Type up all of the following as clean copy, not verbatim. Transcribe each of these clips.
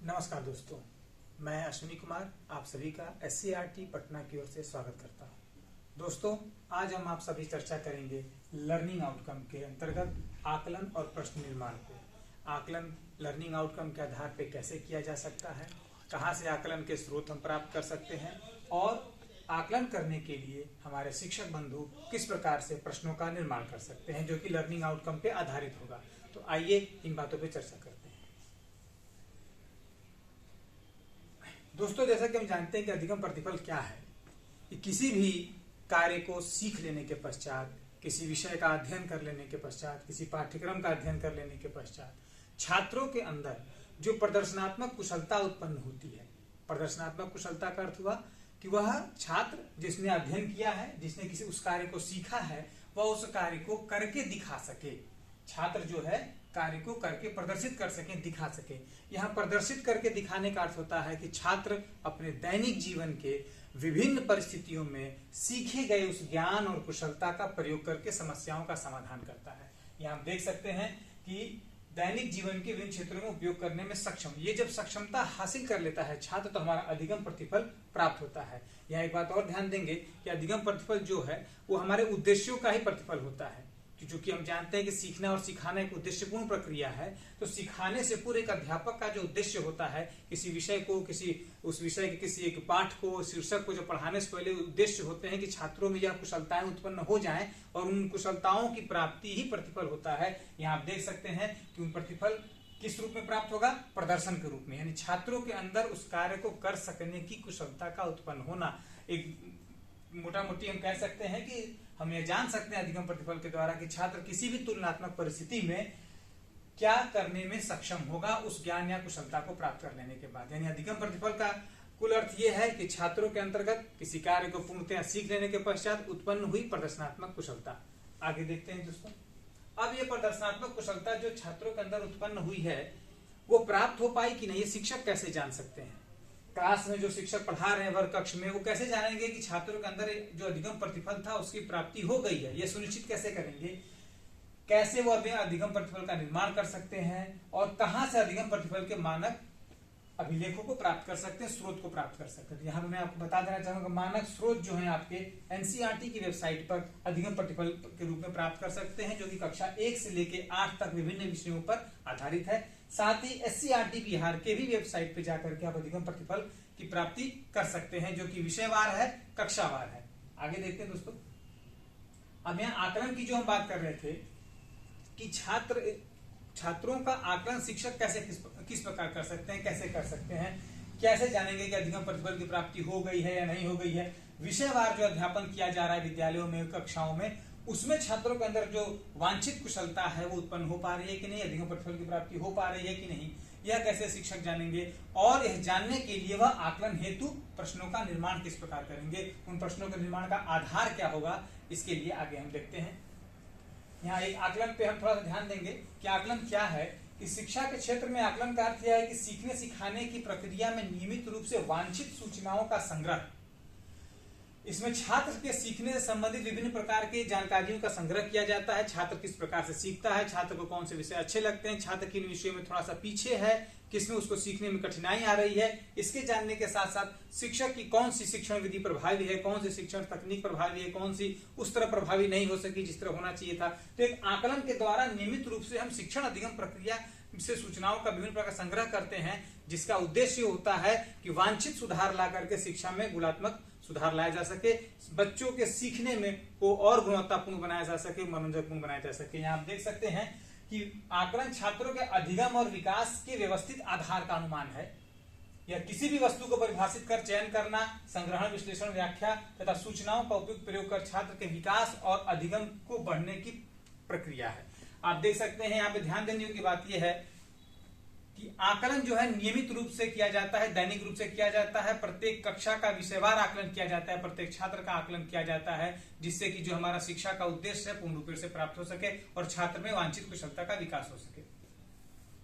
नमस्कार दोस्तों, मैं अश्विनी कुमार आप सभी का SCERT पटना की ओर से स्वागत करता हूं। दोस्तों, आज हम आप सभी चर्चा करेंगे लर्निंग आउटकम के अंतर्गत आकलन और प्रश्न निर्माण को। आकलन लर्निंग आउटकम के आधार पर कैसे किया जा सकता है, कहां से आकलन के स्रोत हम प्राप्त कर सकते हैं और आकलन करने के लिए हमारे शिक्षक बंधु किस प्रकार से प्रश्नों का निर्माण कर सकते हैं जो कि लर्निंग आउटकम पे आधारित होगा। तो आइए इन बातों पे चर्चा करते हैं। दोस्तों, जैसा कि हम जानते हैं कि अधिगम प्रतिफल क्या है, कि किसी भी कार्य को सीख लेने के पश्चात, किसी विषय का अध्ययन कर लेने के पश्चात, किसी पाठ्यक्रम का अध्ययन कर लेने के पश्चात छात्रों के अंदर जो प्रदर्शनात्मक कुशलता उत्पन्न होती है। प्रदर्शनात्मक कुशलता का अर्थ हुआ कि वह छात्र जिसने अध्ययन किया है, जिसने किसी उस कार्य को सीखा है, वह उस कार्य को करके दिखा सके। छात्र जो है कार्य को करके प्रदर्शित कर सके, दिखा सके। यहाँ प्रदर्शित करके दिखाने का अर्थ होता है कि छात्र अपने दैनिक जीवन के विभिन्न परिस्थितियों में सीखे गए उस ज्ञान और कुशलता का प्रयोग करके समस्याओं का समाधान करता है। यहाँ हम देख सकते हैं कि दैनिक जीवन के विभिन्न क्षेत्रों में उपयोग करने में सक्षम, ये जब सक्षमता हासिल कर लेता है छात्र तो हमारा अधिगम प्रतिफल प्राप्त होता है। यहाँ एक बात और ध्यान देंगे कि अधिगम प्रतिफल जो है वो हमारे उद्देश्यों का ही प्रतिफल होता है, क्योंकि हम जानते हैं कि सीखना और सिखाना एक उद्देश्यपूर्ण प्रक्रिया है। तो सिखाने से पूरे एक अध्यापक का जो उद्देश्य होता है, किसी विषय को, उस विषय के किसी एक पाठ को, शीर्षक को जो पढ़ाने से पहले उद्देश्य होते हैं कि छात्रों में यह कुशलताएं उत्पन्न हो जाएं और उन कुशलताओं की प्राप्ति ही प्रतिफल होता है। यहाँ आप देख सकते हैं कि उन प्रतिफल किस रूप में प्राप्त होगा, प्रदर्शन के रूप में, यानी छात्रों के अंदर उस कार्य को कर सकने की कुशलता का उत्पन्न होना। एक मोटा मोटी हम कह सकते हैं कि हम ये जान सकते हैं अधिगम प्रतिफल के द्वारा कि छात्र किसी भी तुलनात्मक परिस्थिति में क्या करने में सक्षम होगा उस ज्ञान या कुशलता को प्राप्त कर लेने के बाद। यानी अधिगम प्रतिफल का कुल अर्थ यह है कि छात्रों के अंतर्गत किसी कार्य को पूर्णतः सीख लेने के पश्चात उत्पन्न हुई प्रदर्शनात्मक कुशलता। आगे देखते हैं दोस्तों। अब ये प्रदर्शनात्मक कुशलता जो छात्रों के अंदर उत्पन्न हुई है वो प्राप्त हो पाई कि नहीं, ये शिक्षक कैसे जान सकते हैं। क्लास में जो शिक्षक पढ़ा रहे हैं वर्ग कक्ष में, वो कैसे जानेंगे कि छात्रों के अंदर जो अधिगम प्रतिफल था उसकी प्राप्ति हो गई है। ये सुनिश्चित कैसे करेंगे, कैसे वो अधिगम प्रतिफल का निर्माण कर सकते हैं और कहां से अधिगम प्रतिफल के मानक अभिलेखों को प्राप्त कर सकते हैं, स्रोत को प्राप्त कर सकते हैं। यहाँ मैं आपको बता देना चाहूंगा, मानक स्रोत जो है आपके NCERT की वेबसाइट पर अधिगम प्रतिफल के रूप में प्राप्त कर सकते हैं, जो कि कक्षा 1 से लेकर 8 तक विभिन्न विषयों पर आधारित है। साथ ही SCERT बिहार के भी वेबसाइट पे जाकर के आप अधिगम प्रतिफल की प्राप्ति कर सकते हैं, जो कि विषयवार है, कक्षावार है। आगे देखते हैं दोस्तों। अब यहाँ आकलन की जो हम बात कर रहे थे कि छात्रों का आकलन शिक्षक कैसे किस प्रकार कर सकते हैं, कैसे कर सकते हैं, कैसे जानेंगे कि अधिगम प्रतिफल की प्राप्ति हो गई है या नहीं हो गई है। विषयवार जो अध्यापन किया जा रहा है विद्यालयों में, कक्षाओं में, उसमें छात्रों के अंदर जो वांछित कुशलता है वो उत्पन्न हो पा रही है कि नहीं, अधिगम प्रतिफल की प्राप्ति हो पा रही है कि नहीं, यह कैसे शिक्षक जानेंगे। और यह जानने के लिए वह आकलन हेतु प्रश्नों का निर्माण किस प्रकार करेंगे, उन प्रश्नों के निर्माण का आधार क्या होगा, इसके लिए आगे हम देखते हैं। यहाँ एक आकलन पे हम थोड़ा सा ध्यान देंगे कि आकलन क्या है। कि शिक्षा के क्षेत्र में आकलन का अर्थ यह है कि सीखने सिखाने की प्रक्रिया में नियमित रूप से वांछित सूचनाओं का संग्रह। इसमें छात्र के सीखने से संबंधित विभिन्न प्रकार की जानकारियों का संग्रह किया जाता है। छात्र किस प्रकार से सीखता है, छात्र को कौन से विषय अच्छे लगते हैं, छात्र किन विषयों में थोड़ा सा पीछे है, किसमें उसको सीखने में कठिनाई आ रही है, इसके जानने के साथ साथ शिक्षक की कौन सी शिक्षण विधि प्रभावी है, कौन सी शिक्षण तकनीक प्रभावी है, कौन सी उस तरह प्रभावी नहीं हो सकी जिस तरह होना चाहिए था। तो एक आकलन के द्वारा नियमित रूप से हम शिक्षण अधिगम प्रक्रिया से सूचनाओं का विभिन्न प्रकार संग्रह करते हैं, जिसका उद्देश्य होता है कि वांछित सुधार ला करके शिक्षा में गुणात्मक सुधार लाया जा सके, बच्चों के सीखने में को और गुणवत्तापूर्ण बनाया जा सके, मनोरंजकपूर्ण बनाया जा सके। यहाँ आप देख सकते हैं कि आकलन छात्रों के अधिगम और विकास के व्यवस्थित आधार का अनुमान है। यह किसी भी वस्तु को परिभाषित कर चयन करना, संग्रहण, विश्लेषण, व्याख्या तथा सूचनाओं का उपयुक्त प्रयोग कर छात्र के विकास और अधिगम को बढ़ने की प्रक्रिया है। आप देख सकते हैं यहाँ पे ध्यान देने की बात यह है कि आकलन जो है नियमित रूप से किया जाता है, दैनिक रूप से किया जाता है। प्रत्येक कक्षा का विषयवार आकलन किया जाता है, प्रत्येक छात्र का आकलन किया जाता है, जिससे कि जो हमारा शिक्षा का उद्देश्य है पूर्ण रूप से प्राप्त हो सके और छात्र में वांछित कुशलता का विकास हो सके।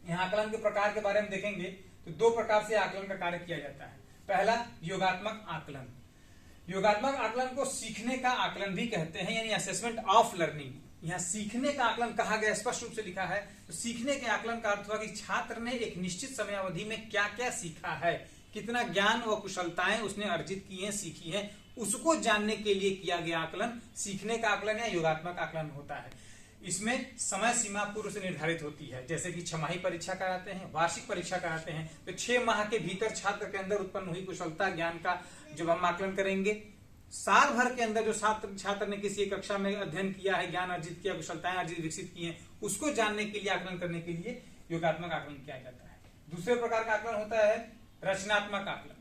यहाँ आकलन के प्रकार के बारे में देखेंगे तो 2 प्रकार से आकलन का कार्य किया जाता है। पहला, योगात्मक आकलन। योगात्मक आकलन को सीखने का आकलन भी कहते हैं, यानी असेसमेंट ऑफ लर्निंग। यहाँ सीखने का आकलन कहा गया, स्पष्ट रूप से लिखा है। तो सीखने के आकलन का अर्थ हुआ कि छात्र ने एक निश्चित समयावधि में क्या क्या सीखा है, कितना ज्ञान व कुशलताएं उसने अर्जित की हैं, सीखी हैं, उसको जानने के लिए किया गया आकलन सीखने का आकलन या योगात्मक आकलन होता है। इसमें समय सीमा पूर्व से निर्धारित होती है, जैसे कि छमाही परीक्षा कराते हैं, वार्षिक परीक्षा कराते हैं, तो 6 माह के भीतर छात्र के अंदर उत्पन्न हुई कुशलता ज्ञान का जब हम आकलन करेंगे, साल भर के अंदर जो छात्र ने किसी कक्षा में अध्ययन किया है, ज्ञान अर्जित किया, कुशलताएं अर्जित विकसित की हैं, उसको जानने के लिए आकलन करने के लिए योगात्मक आकलन किया जाता है। दूसरे प्रकार का आकलन होता है रचनात्मक आकलन,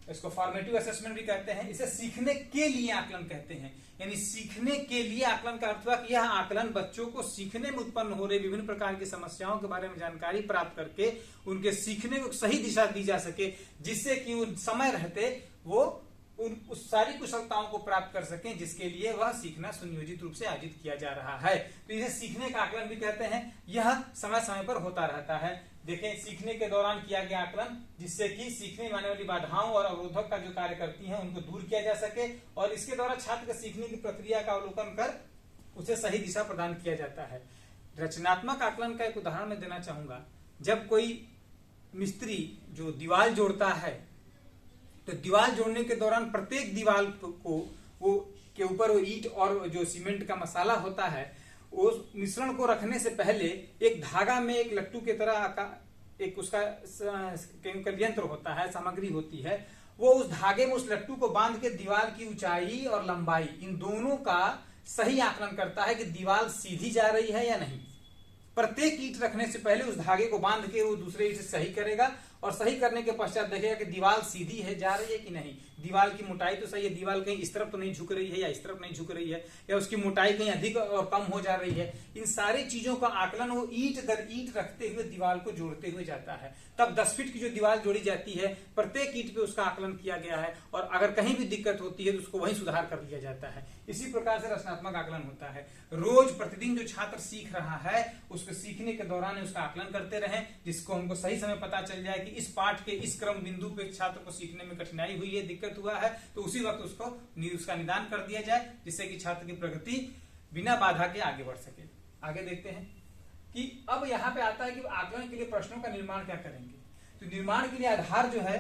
इसको फॉर्मेटिव असेसमेंट भी कहते हैं। इसे सीखने के लिए आकलन कहते हैं, यानी सीखने के लिए आकलन का अर्थ हुआ कि यह आकलन बच्चों को सीखने में उत्पन्न हो रही विभिन्न प्रकार की समस्याओं के बारे में जानकारी प्राप्त करके उनके सीखने को सही दिशा दी जा सके, जिससे कि उन समय रहते वो उस सारी कुशलताओं को प्राप्त कर सकें जिसके लिए वह सीखना सुनियोजित रूप से आयोजित किया जा रहा है। तो इसे सीखने का आकलन भी कहते हैं। यह समय समय पर होता रहता है। देखें, सीखने के दौरान किया गया आकलन जिससे कि सीखने में आने वाली बाधाओं और अवरोधक का जो कार्य करती हैं उनको दूर किया जा सके, और इसके द्वारा छात्र के सीखने की प्रक्रिया का अवलोकन कर उसे सही दिशा प्रदान किया जाता है। रचनात्मक आकलन का एक उदाहरण मैं देना चाहूंगा। जब कोई मिस्त्री जो दीवार जोड़ता है, तो दीवार जोड़ने के दौरान प्रत्येक दीवार को वो के ऊपर वो ईंट और जो सीमेंट का मसाला होता है उस मिश्रण को रखने से पहले एक धागा में एक लट्टू की तरह एक उसका केमिकल यंत्र होता है, सामग्री होती है, वो उस धागे में उस लट्टू को बांध के दीवार की ऊंचाई और लंबाई इन दोनों का सही आकलन करता है कि दीवार सीधी जा रही है या नहीं। प्रत्येक ईंट रखने से पहले उस धागे को बांध के वो दूसरे ईंट से सही करेगा, और सही करने के पश्चात देखेगा कि दीवार सीधी है, जा रही है कि नहीं, दीवार की मोटाई तो सही है, दीवार कहीं इस तरफ तो नहीं झुक रही है या इस तरफ नहीं झुक रही है, या उसकी मोटाई कहीं अधिक और कम हो जा रही है। इन सारी चीजों का आकलन वो ईंट दर ईंट रखते हुए दीवार को जोड़ते हुए जाता है। तब 10 फीट की जो दीवार जोड़ी जाती है, प्रत्येक ईंट पे उसका आकलन किया गया है, और अगर कहीं भी दिक्कत होती है तो उसको वहीं सुधार कर लिया जाता है। इसी प्रकार से रचनात्मक आकलन होता है। रोज प्रतिदिन जो छात्र सीख रहा है उसको सीखने के दौरान उसका आकलन करते रहें, जिसको हमको सही समय पता चल जाए कि इस पाठ के इस क्रम बिंदु पे छात्र को सीखने में कठिनाई हुई है, दिक्कत हुआ है, तो उसी वक्त उसका निदान कर दिया जाए, जिससे कि छात्र की प्रगति बिना बाधा के आगे बढ़ सके। आगे देखते हैं कि अब यहाँ पे आता है कि आकलन के लिए प्रश्नों का निर्माण क्या करेंगे। तो निर्माण के लिए आधार जो है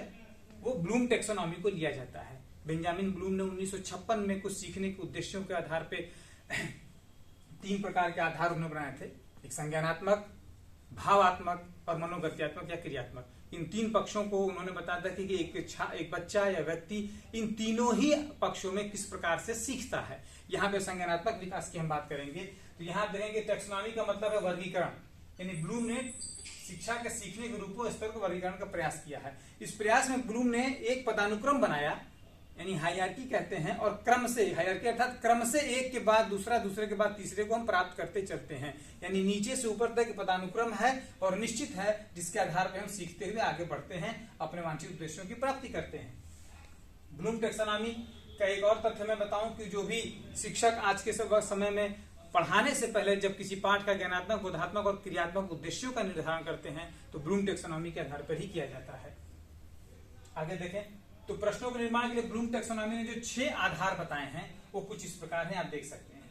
वो ब्लूम टेक्सोनॉमी को लिया जाता है। बेंजामिन ब्लूम ने 1956 में कुछ सीखने के उद्देश्यों के आधार पे 3 प्रकार के आधार उन्होंने बनाए थे, एक संज्ञानात्मक, भावात्मक और मनोगत्यात्मक या क्रियात्मक। इन 3 पक्षों को उन्होंने बताया था कि एक बच्चा या व्यक्ति इन तीनों ही पक्षों में किस प्रकार से सीखता है। यहाँ पे संज्ञानात्मक विकास की हम बात करेंगे, तो यहाँ देखेंगे टेक्सोनॉमी का मतलब है वर्गीकरण, यानी ब्लूम ने शिक्षा के सीखने के रूपों स्तर को वर्गीकरण का प्रयास किया है। इस प्रयास में ब्लूम ने एक पदानुक्रम बनाया, यानी हायरार्की कहते हैं, और क्रम से, हायरार्की अर्थात क्रम से एक के बाद दूसरा, दूसरे के बाद तीसरे को हम प्राप्त करते चलते हैं, यानी नीचे से ऊपर तक पदानुक्रम है और निश्चित है, जिसके आधार पर हम सीखते हुए आगे बढ़ते हैं, अपने वांछित उद्देश्यों की प्राप्ति करते हैं। ब्लूम टेक्सोनॉमी का एक और तथ्य मैं बताऊं कि जो भी शिक्षक आज के समय में पढ़ाने से पहले जब किसी पाठ का ज्ञानात्मक, बोधात्मक और क्रियात्मक उद्देश्यों का निर्धारण करते हैं तो ब्लूम टेक्सोनॉमी के आधार पर ही किया जाता है। आगे देखें, तो प्रश्नों के निर्माण के लिए ब्लूम टेक्सोनॉमी ने जो 6 आधार बताए हैं वो कुछ इस प्रकार हैं, आप देख सकते हैं।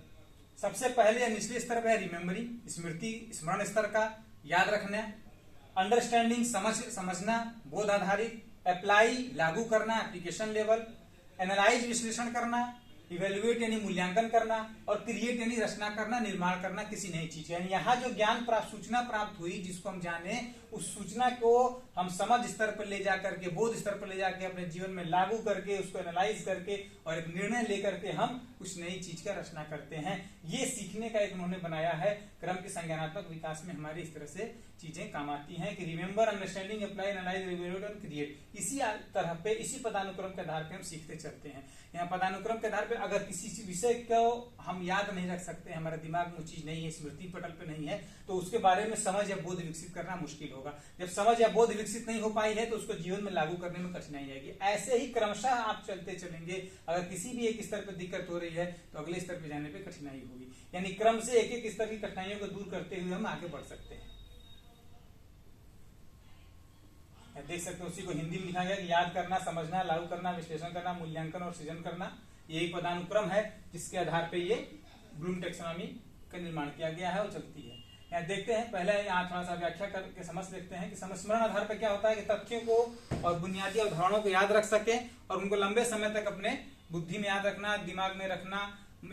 सबसे पहले निचले स्तर पर है रिमेम्बरिंग, स्मृति, स्मरण स्तर का याद रखना, अंडरस्टैंडिंग, समझना, बोध आधारित, अप्लाई, लागू करना, एप्लीकेशन लेवल, एनालाइज, विश्लेषण करना, इवेल्युएट यानी मूल्यांकन करना, और क्रिएट यानी रचना करना, निर्माण करना किसी नई चीज। यानी यहाँ जो ज्ञान प्राप्त, सूचना प्राप्त हुई जिसको हम जाने, उस सूचना को हम समझ स्तर पर ले जाकर के, बोध स्तर पर ले जाके अपने जीवन में लागू करके, उसको एनालाइज करके और एक निर्णय लेकर के हम उस नई चीज का रचना करते हैं। ये सीखने का एक उन्होंने बनाया है। क्रम के संज्ञानात्मक विकास में हमारी इस तरह से चीजें काम आती हैं कि remember, understanding, apply, analyse, evaluate और क्रिएट, इसी तरह पे, इसी पदानुक्रम के आधार पे हम सीखते चलते हैं। यहाँ पदानुक्रम के आधार पे अगर किसी विषय को हम याद नहीं रख सकते, हमारे दिमाग में वो चीज नहीं है, स्मृति पटल पे नहीं है, तो उसके बारे में समझ या बोध विकसित करना मुश्किल होगा। जब समझ या बोध विकसित नहीं हो पाई है तो उसको जीवन में लागू करने में कठिनाई आएगी। ऐसे ही क्रमशः आप चलते चलेंगे, अगर किसी भी एक स्तर पर दिक्कत हो रही है तो अगले स्तर पर जाने पर कठिनाई होगी। यानी क्रम से एक एक स्तर की कठिनाइयों को दूर करते हुए हम आगे बढ़ सकते हैं। देख सकते हैं, उसी को हिंदी में लिखा गया कि याद करना, समझना, लागू करना, विश्लेषण करना, मूल्यांकन और सृजन करना, यही पदानुक्रम है जिसके आधार पर ये ब्लूम टेक्सोनॉमी का निर्माण किया गया है वो चलती है। यहाँ देखते हैं, पहले यहाँ थोड़ा सा व्याख्या करके समझ देखते हैं कि संस्मरण आधार पर क्या होता है कि तथ्यों को और बुनियादी अवधारणाओं को याद रख सके और उनको लंबे समय तक अपने बुद्धि में याद रखना, दिमाग में रखना,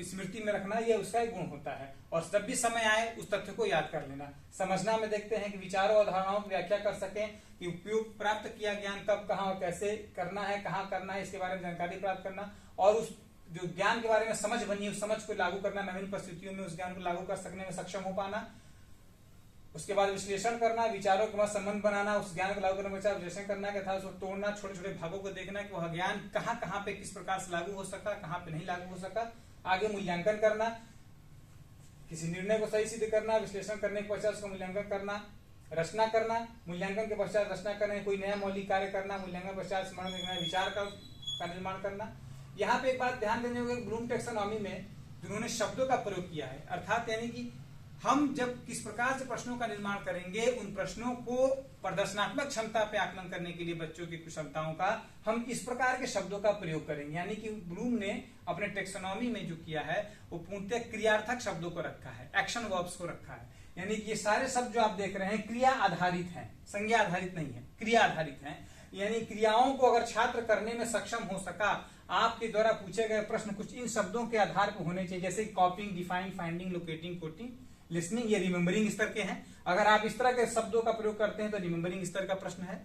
स्मृति में रखना, ये उसका एक गुण होता है। और जब भी समय आए उस तथ्य को याद कर लेना। समझना में देखते हैं कि विचारों और धारणाओं की व्याख्या कर सकें कि उपयोग प्राप्त किया ज्ञान कब, कहाँ और कैसे करना है, कहाँ करना है, इसके बारे में जानकारी प्राप्त करना और उस जो ज्ञान के बारे में समझ बनी उस समझ को लागू करना, विभिन्न परिस्थितियों में उस ज्ञान को लागू कर सकने में सक्षम हो पाना। उसके बाद विश्लेषण करना, विचारों के बाद संबंध बनाना, उस ज्ञान को लागू करने के विश्लेषण करना के था उसको तोड़ना, छोटे छोटे भागों को देखना कि वह ज्ञान कहाँ कहाँ पे किस प्रकार से लागू हो सका, कहाँ पे नहीं लागू हो सका। आगे मूल्यांकन करना, किसी निर्णय को सही सिद्ध करना, विश्लेषण करने के पश्चात उसका मूल्यांकन करना, रचना करना, मूल्यांकन के पश्चात रचना करना, कोई नया मौलिक कार्य करना, मूल्यांकन पश्चात स्मरण रखना, विचार का निर्माण करना। यहाँ पे एक बात ध्यान देने होगी, ब्लूम टैक्सोनॉमी में जिन्होंने शब्दों का प्रयोग किया है, अर्थात यानी कि हम जब किस प्रकार से प्रश्नों का निर्माण करेंगे, उन प्रश्नों को प्रदर्शनात्मक क्षमता पे आकलन करने के लिए बच्चों की क्षमताओं का हम इस प्रकार के शब्दों का प्रयोग करेंगे। यानी कि ब्लूम ने अपने टेक्सोनॉमी में जो किया है वो पूर्णतः क्रियार्थक शब्दों को रखा है, एक्शन वर्ब्स को रखा है। यानी कि ये सारे शब्द जो आप देख रहे हैं क्रिया आधारित हैं, संज्ञा आधारित नहीं है, क्रिया आधारित हैं। यानी क्रियाओं को अगर छात्र करने में सक्षम हो सका, आपके द्वारा पूछे गए प्रश्न कुछ इन शब्दों के आधार पर होने चाहिए, जैसे कॉपिंग, defying, finding, locating, coating, listening, ये रिमेम्बरिंग स्तर के हैं। अगर आप इस तरह के शब्दों का प्रयोग करते हैं तो रिमेम्बरिंग स्तर का प्रश्न है।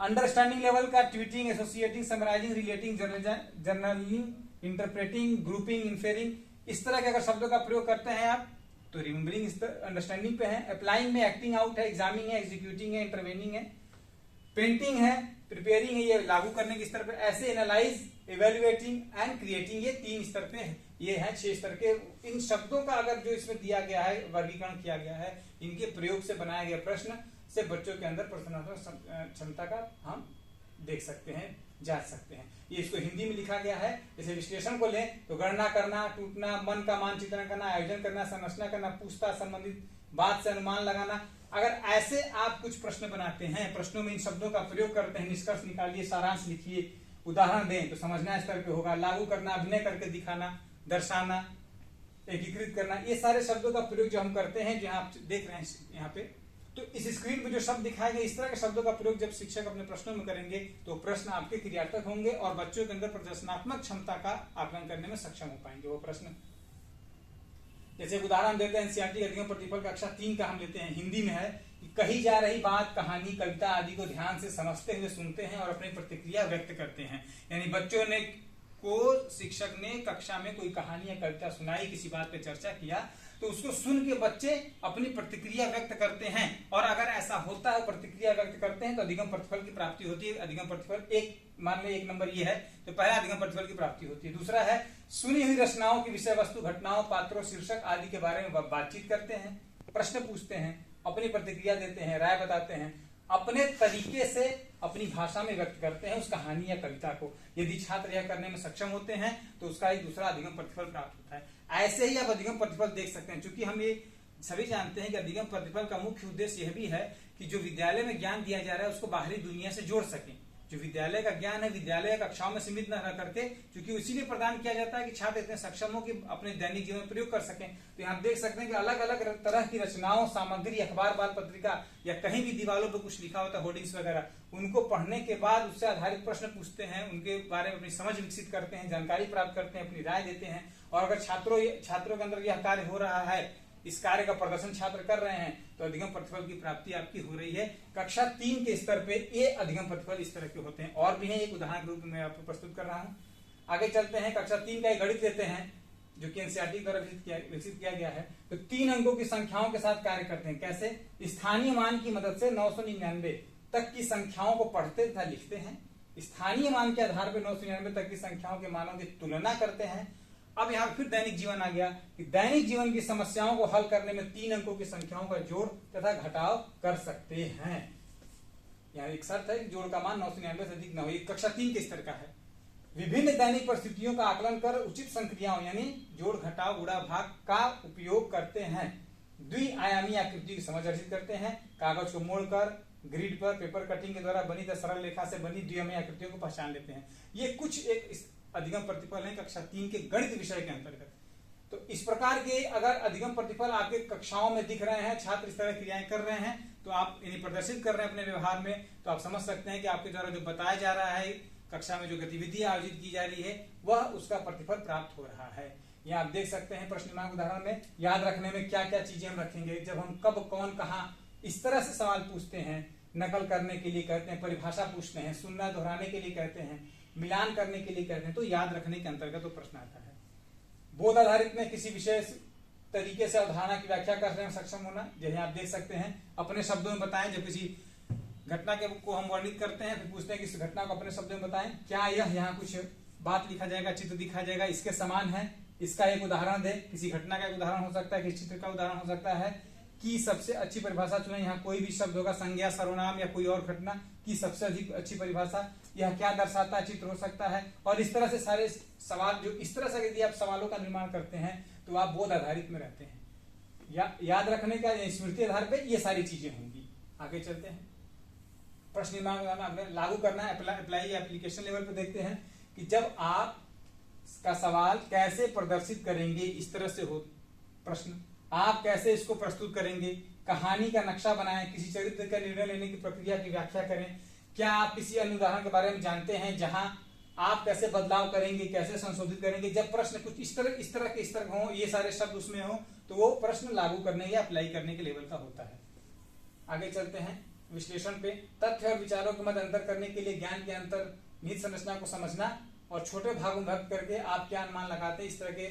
अंडरस्टैंडिंग लेवल का tweeting, associating, summarising, relating, journaling, interpreting, grouping, inferring, इस तरह के अगर शब्दों का प्रयोग करते हैं आप तो रिमेम्बरिंग स्तर, अंडरस्टैंडिंग पे है। अप्लाइंग में एक्टिंग आउट है, एग्जामिंग है, एग्जीक्यूटिंग है, इंटरवेनिंग है, पेंटिंग है, प्रिपेयरिंग है, ये लागू करने के स्तर पे। ऐसे एनालाइज, इवेल्युएटिंग एंड क्रिएटिंग, ये 3 स्तर पे है, ये है 6 स्तर के। इन शब्दों का अगर जो इसमें दिया गया है, वर्गीकरण किया गया है, इनके प्रयोग से बनाया गया प्रश्न से बच्चों के अंदर प्रश्नात्मक क्षमता का हम देख सकते हैं, जांच सकते हैं। ये इसको हिंदी में लिखा गया है। जैसे विश्लेषण को लें तो गणना करना, टूटना, मन का मानचित्रण करना, आयोजन करना, संरचना करना, पूछताछ संबंधित बात से अनुमान लगाना। अगर ऐसे आप कुछ प्रश्न बनाते हैं, प्रश्नों में इन शब्दों का प्रयोग करते हैं, निष्कर्ष निकालिए, सारांश लिखिए, उदाहरण दें तो समझना स्तर पे होगा। लागू करना, अभिनय करके दिखाना, दर्शाना, एकीकृत करना, ये सारे शब्दों का प्रयोग जो हम करते हैं, जो आप देख रहे हैं यहाँ पे, तो इस स्क्रीन पे जो शब्द दिखाए गए, इस तरह के शब्दों का प्रयोग जब शिक्षक अपने प्रश्नों में करेंगे तो प्रश्न आपके क्रियात्मक होंगे और बच्चों के अंदर प्रदर्शनात्मक क्षमता का आकलन करने में सक्षम हो पाएंगे वो प्रश्न। जैसे उदाहरण देते हैं एनसीईआरटी का अधिगम प्रतिफल कक्षा 3 का हम लेते हैं, हिंदी में है कि कही जा रही बात, कहानी, कविता आदि को ध्यान से समझते हुए सुनते हैं और अपनी प्रतिक्रिया व्यक्त करते हैं। यानी बच्चों ने को शिक्षक ने कक्षा में कोई कहानी या कविता सुनाई, किसी बात पे चर्चा किया, तो उसको सुन के बच्चे अपनी प्रतिक्रिया व्यक्त करते हैं। और अगर ऐसा होता है, प्रतिक्रिया व्यक्त करते हैं, तो अधिगम प्रतिफल की प्राप्ति होती है। अधिगम प्रतिफल एक, मान लो 1 नंबर ये है, तो पहला अधिगम प्रतिफल की प्राप्ति होती है। दूसरा है सुनी हुई रचनाओं की विषय वस्तु, घटनाओं, पात्रों, शीर्षक आदि के बारे में बातचीत करते हैं, प्रश्न पूछते हैं, अपनी प्रतिक्रिया देते हैं, राय बताते हैं, अपने तरीके से अपनी भाषा में व्यक्त करते हैं उस कहानी या कविता को। यदि छात्र यह करने में सक्षम होते हैं तो उसका एक दूसरा अधिगम प्रतिफल प्राप्त होता है। ऐसे ही आप अधिगम प्रतिफल देख सकते हैं। चूंकि हम ये सभी जानते हैं कि अधिगम प्रतिफल का मुख्य उद्देश्य यह भी है कि जो विद्यालय में ज्ञान दिया जा रहा है उसको बाहरी दुनिया से जोड़ सकें। जो विद्यालय का ज्ञान है, विद्यालय कक्षाओं में सीमित न रह करके, क्योंकि इसीलिए प्रदान किया जाता है कि छात्र इतने सक्षम हो कि अपने दैनिक जीवन में प्रयोग कर सकें। तो यहाँ देख सकते हैं कि अलग अलग तरह की रचनाओं, सामग्री, अखबार, बाल पत्रिका या कहीं भी दीवारों पर कुछ लिखा होता है, होर्डिंग्स वगैरह, उनको पढ़ने के बाद उससे आधारित प्रश्न पूछते हैं, उनके बारे में अपनी समझ विकसित करते हैं, जानकारी प्राप्त करते हैं, अपनी राय देते हैं। और अगर छात्रों के अंदर यह कार्य हो रहा है, इस कार्य का प्रदर्शन छात्र कर रहे हैं, तो अधिगम प्रतिफल की प्राप्ति आपकी हो रही है। कक्षा 3 के स्तर पे ये अधिगम प्रतिफल इस तरह के होते हैं। और भी है, एक उदाहरण के रूप में मैं आपको प्रस्तुत कर रहा हूं। आगे चलते हैं, कक्षा 3 का एक गणित लेते हैं जो कि एनसीईआरटी द्वारा विकसित किया गया है। तो 3 अंकों की संख्याओं के साथ कार्य करते हैं। कैसे? स्थानीय मान की मदद से 999 तक की संख्याओं को पढ़ते तथा लिखते हैं। स्थानीय मान के आधार पर 999 तक की संख्याओं के मानों की तुलना करते हैं। अब यहाँ फिर दैनिक जीवन आ गया कि दैनिक जीवन की समस्याओं को हल करने में 3 अंकों की संख्याओं का जोड़ तथा घटाव कर सकते हैं। यहाँ एक शर्त है कि जोड़ का मान 999 से अधिक न हो। ये कक्षा 3 के स्तर का है। विभिन्न दैनिक परिस्थितियों का आकलन कर उचित संक्रियाओं यानी जोड़, घटाव, गुणा, भाग का उपयोग करते हैं। द्विआयामी आकृति की समझ अर्जित करते हैं। कागज को मोड़कर, ग्रिड पर पेपर कटिंग के द्वारा बनी तथा सरल रेखा से बनी द्विआयामी आकृतियों को पहचान लेते हैं। ये कुछ एक अधिगम प्रतिफल है कक्षा 3 के गणित विषय के अंतर्गत। तो इस प्रकार के अगर अधिगम प्रतिफल आपके कक्षाओं में दिख रहे हैं, छात्र इस तरह क्रियाएं कर रहे हैं, तो आप इन्हें प्रदर्शित कर रहे हैं अपने व्यवहार में, तो आप समझ सकते हैं कि आपके द्वारा जो बताया जा रहा है, कक्षा में जो गतिविधि आयोजित की जा रही है, वह उसका प्रतिफल प्राप्त हो रहा है। यहाँ आप देख सकते हैं प्रश्न दिनांक उदाहरण में याद रखने में क्या क्या चीजें हम रखेंगे, जब हम कब कौन कहाँ इस तरह से सवाल पूछते हैं। नकल करने के लिए कहते हैं, परिभाषा पूछते हैं, सुनना दोहराने के लिए कहते हैं, मिलान करने के लिए कहते हैं, तो याद रखने के अंतर्गत तो प्रश्न आता है। बोध आधारित में किसी विशेष तरीके से अवधारणा की व्याख्या करने में सक्षम होना, जैसे आप देख सकते हैं अपने शब्दों में बताएं। जब किसी घटना के को हम वर्णित करते हैं, फिर पूछते हैं कि इस घटना को अपने शब्दों में बताएं, क्या यह यहाँ कुछ बात लिखा जाएगा, चित्र दिखाया जाएगा, इसके समान है, इसका एक उदाहरण दे। किसी घटना का एक उदाहरण हो सकता है, किसी चित्र का उदाहरण हो सकता है, कि सबसे अच्छी परिभाषा चुने। यहाँ कोई भी शब्द होगा, संज्ञा, सर्वनाम या कोई और घटना की सबसे अधिक अच्छी परिभाषा, यह क्या दर्शाता है, चित्र हो सकता है। और इस तरह से सारे सवाल जो इस तरह से यदि आप सवालों का निर्माण करते हैं तो आप बोध आधारित में रहते हैं। याद रखने का स्मृति आधार पे ये सारी चीजें होंगी। आगे चलते हैं, प्रश्न निर्माण लागू करना है, अप्लाई एप्लीकेशन लेवल पे देखते हैं कि जब आप का सवाल कैसे प्रदर्शित करेंगे, इस तरह से हो प्रश्न, आप कैसे इसको प्रस्तुत करेंगे, कहानी का नक्शा बनाएं, किसी चरित्र का निर्णय लेने की प्रक्रिया की व्याख्या करें, क्या आप किसी अन्य उदाहरण के बारे में जानते हैं जहां आप कैसे बदलाव करेंगे, कैसे संशोधित करेंगे। जब प्रश्न कुछ इस तरह हो, ये सारे शब्द उसमें हो, तो वो प्रश्न लागू करने या अप्लाई करने के लेवल का होता है। आगे चलते हैं विश्लेषण पे। तथ्य और विचारों के मध्य अंतर करने के लिए ज्ञान के अंतर्निहित संरचना को समझना और छोटे भागों में भाग करके आप क्या अनुमान लगाते हैं, इस तरह के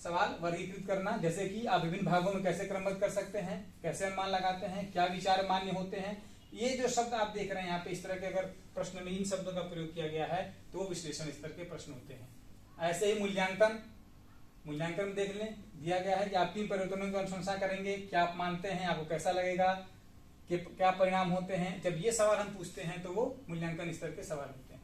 सवाल वर्गीकृत करना। जैसे कि आप विभिन्न भागों में कैसे क्रमबद्ध कर सकते हैं, कैसे अनुमान लगाते हैं, क्या विचार मान्य होते हैं। ये जो शब्द आप देख रहे हैं यहाँ पे, इस तरह के अगर प्रश्न में इन शब्दों का प्रयोग किया गया है तो वो विश्लेषण स्तर के प्रश्न होते हैं। ऐसे ही मूल्यांकन में देख लें, दिया गया है कि आप किन परिवर्तनों की अनुशंसा करेंगे, क्या आप मानते हैं, आपको कैसा लगेगा, कि क्या परिणाम होते हैं। जब ये सवाल हम पूछते हैं तो वो मूल्यांकन स्तर के सवाल होते हैं।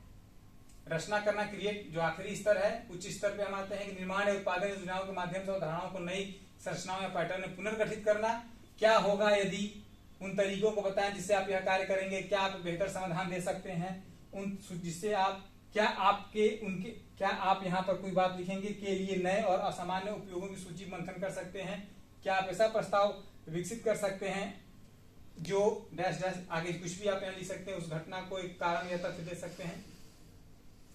रचना करना, क्रिएट, जो आखिरी स्तर है, उच्च स्तर पे हम आते हैं कि निर्माण या उत्पादन योजनाओं के माध्यम से अवधारणाओं को नई संरचनाओं या पैटर्न में पुनर्गठित करना। क्या होगा यदि उन तरीकों को बताएं जिससे आप यह कार्य करेंगे, क्या आप बेहतर समाधान दे सकते हैं, उन जिससे आप क्या आप यहाँ पर कोई बात लिखेंगे के लिए नए और असामान्य उपयोगों की सूची मंथन कर सकते हैं। क्या आप ऐसा प्रस्ताव विकसित कर सकते हैं जो डैश डैश, आगे कुछ भी आप यहाँ लिख सकते हैं, उस घटना को एक कारण या तथ्य दे सकते हैं।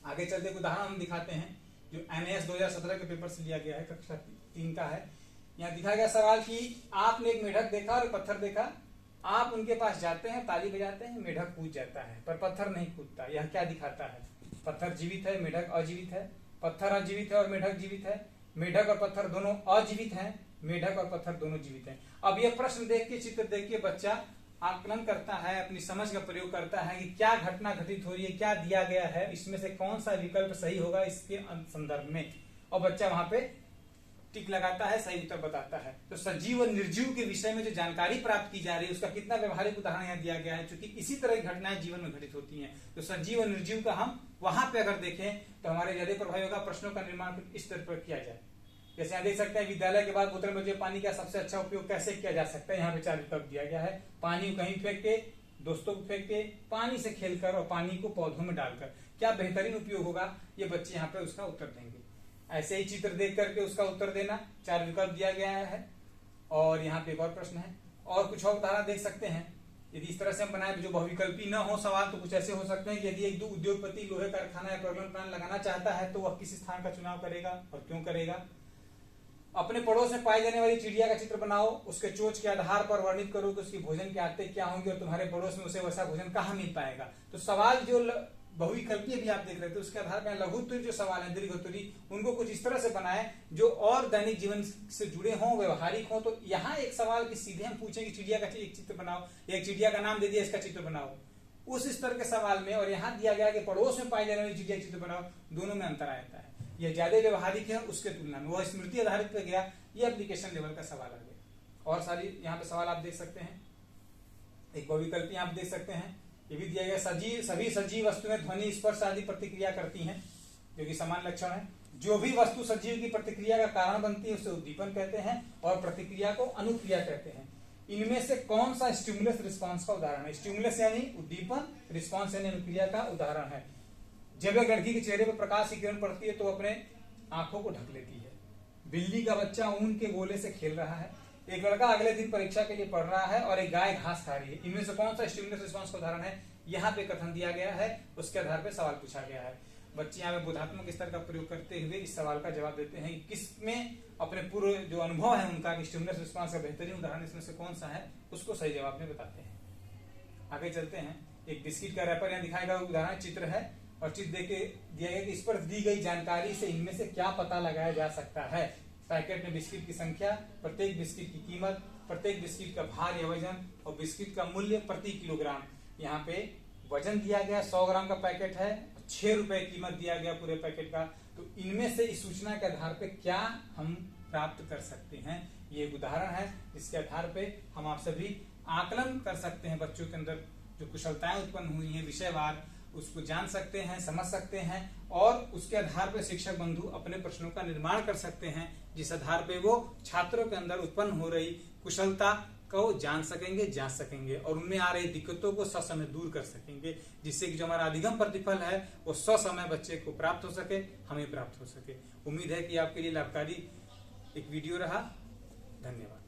आगे चलते एक उदाहरण हम दिखाते हैं जो NAS 2017 के पेपर से लिया गया है, कक्षा 3 का है। यहाँ दिखाया गया सवाल कि आपने एक मेढक देखा और पत्थर देखा, आप उनके पास जाते हैं, ताली बजाते हैं, मेढक कूद जाता है पर पत्थर नहीं कूदता। यह क्या दिखाता है? पत्थर जीवित है, मेढक अजीवित है, पत्थर अजीवित है और मेढक जीवित है, मेढक और पत्थर दोनों अजीवित हैं, मेढक और पत्थर दोनों जीवित हैं। अब यह प्रश्न देख के, चित्र देख के बच्चा आकलन करता है, अपनी समझ का प्रयोग करता है कि क्या घटना घटित हो रही है, क्या दिया गया है, इसमें से कौन सा विकल्प सही होगा इसके संदर्भ में, और बच्चा वहां पे टिक लगाता है, सही उत्तर बताता है। तो सजीव और निर्जीव के विषय में जो जानकारी प्राप्त की जा रही है उसका कितना व्यवहारिक उदाहरण यहाँ दिया गया है, क्योंकि इसी तरह की घटनाएं जीवन में घटित होती हैं। तो सजीव और निर्जीव का हम वहां पे अगर देखें तो हमारे ज्यादा प्रभावी होगा। प्रश्नों का निर्माण इस तरह पर किया जाए। जैसे यहाँ देख सकते हैं, विद्यालय के बाद बोतल में पानी का सबसे अच्छा उपयोग कैसे किया जा सकता है। यहाँ पे 4 विकल्प दिया गया है। पानी को कहीं फेंक के, दोस्तों को फेंक के, पानी से खेलकर और पानी को पौधों में डालकर, क्या बेहतरीन उपयोग होगा, ये बच्चे यहाँ पे उसका उत्तर देंगे। ऐसे ही चित्र देख करके उसका उत्तर देना, 4 विकल्प दिया गया है। और यहाँ पे एक और प्रश्न है, और कुछ और उदाहरण देख सकते हैं। यदि इस तरह से हम बनाए जो बहुविकल्पी न हो सवाल, तो कुछ ऐसे हो सकते हैं कि यदि एक उद्योगपति लोहे कारखाना या प्रबंधन प्लान लगाना चाहता है तो वह किस स्थान का चुनाव करेगा और क्यों करेगा। अपने पड़ोस में पाई जाने वाली चिड़िया का चित्र बनाओ, उसके चोंच के आधार पर वर्णित करो कि उसकी भोजन के आदतें क्या होंगी और तुम्हारे पड़ोस में उसे वैसा भोजन कहाँ मिल पाएगा। तो सवाल जो बहुविकल्पीय भी आप देख रहे थे, उसके आधार पर लघु उत्तरी जो सवाल है, दीर्घ उत्तरी, उनको कुछ इस तरह से बनाए जो और दैनिक जीवन से जुड़े हों, व्यवहारिक हों। तो यहाँ एक सवाल की सीधे हम पूछें कि चिड़िया का एक चित्र बनाओ, एक चिड़िया का नाम दे दिया, इसका चित्र बनाओ, उस स्तर के सवाल में, और यहाँ दिया गया कि पड़ोस में पाई जाने वाली चिड़िया का चित्र बनाओ, दोनों में अंतर आता है। यह ज्यादा व्यवहारिक है उसके तुलना में, वह स्मृति आधारित पे गया, ये एप्लीकेशन लेवल का सवाल आ गया। और सारी यहाँ पे सवाल आप देख सकते हैं। एक बहुविकल्पी आप देख सकते हैं, ये भी दिया गया, सभी सजीव वस्तुएं ध्वनि, स्पर्श आदि प्रतिक्रिया करती हैं, जो कि समान लक्षण है। जो भी वस्तु सजीव की प्रतिक्रिया का कारण बनती है उसे उद्दीपन कहते हैं और प्रतिक्रिया को अनुक्रिया कहते हैं। इनमें से कौन सा स्टिमुलस रिस्पॉन्स का उदाहरण है? स्टिमुलस यानी उद्दीपन, रिस्पॉन्स यानी अनुक्रिया का उदाहरण है। जब एक लड़की के चेहरे पर प्रकाश की किरण पड़ती है तो वो अपने आंखों को ढक लेती है। बिल्ली का बच्चा ऊन के गोले से खेल रहा है, एक लड़का अगले दिन परीक्षा के लिए पढ़ रहा है और एक गाय घास खा रही है। इनमें से कौन सा स्टिमुलस रिस्पांस का उदाहरण है? यहाँ पे कथन दिया गया है, उसके आधार पे सवाल पूछा गया है। बच्चे यहाँ पे बोधात्मक स्तर का प्रयोग करते हुए इस सवाल का जवाब देते हैं। किसमें अपने पूर्व जो अनुभव है उनका स्टिमुलस रिस्पांस का बेहतरीन उदाहरण इसमें से कौन सा है, उसको सही जवाब में बताते हैं। आगे चलते हैं। एक बिस्किट का रैपर यहाँ दिखाया गया उदाहरण चित्र है और चित्र देके दिया गया कि इस पर दी गई जानकारी से इनमें से क्या पता लगाया जा सकता है। पैकेट में बिस्किट की संख्या, प्रत्येक बिस्किट की कीमत, प्रत्येक बिस्किट का भार या वजन और बिस्किट का मूल्य प्रति किलोग्राम। यहाँ पे वजन दिया गया 100 ग्राम का पैकेट है, 6 रुपए कीमत दिया गया पूरे पैकेट का। तो इनमें से इस सूचना के आधार पे क्या हम प्राप्त कर सकते हैं, ये एक उदाहरण है जिसके आधार पे हम आप सभी आकलन कर सकते हैं। बच्चों के अंदर जो कुशलताएं उत्पन्न हुई हैं विषयवार, उसको जान सकते हैं, समझ सकते हैं और उसके आधार पर शिक्षक बंधु अपने प्रश्नों का निर्माण कर सकते हैं, जिस आधार पे वो छात्रों के अंदर उत्पन्न हो रही कुशलता को जान सकेंगे, जांच सकेंगे और उनमें आ रही दिक्कतों को ससमय दूर कर सकेंगे, जिससे कि जो हमारा अधिगम प्रतिफल है वो ससमय बच्चे को प्राप्त हो सके, हमें प्राप्त हो सके। उम्मीद है कि आपके लिए लाभकारी एक वीडियो रहा। धन्यवाद।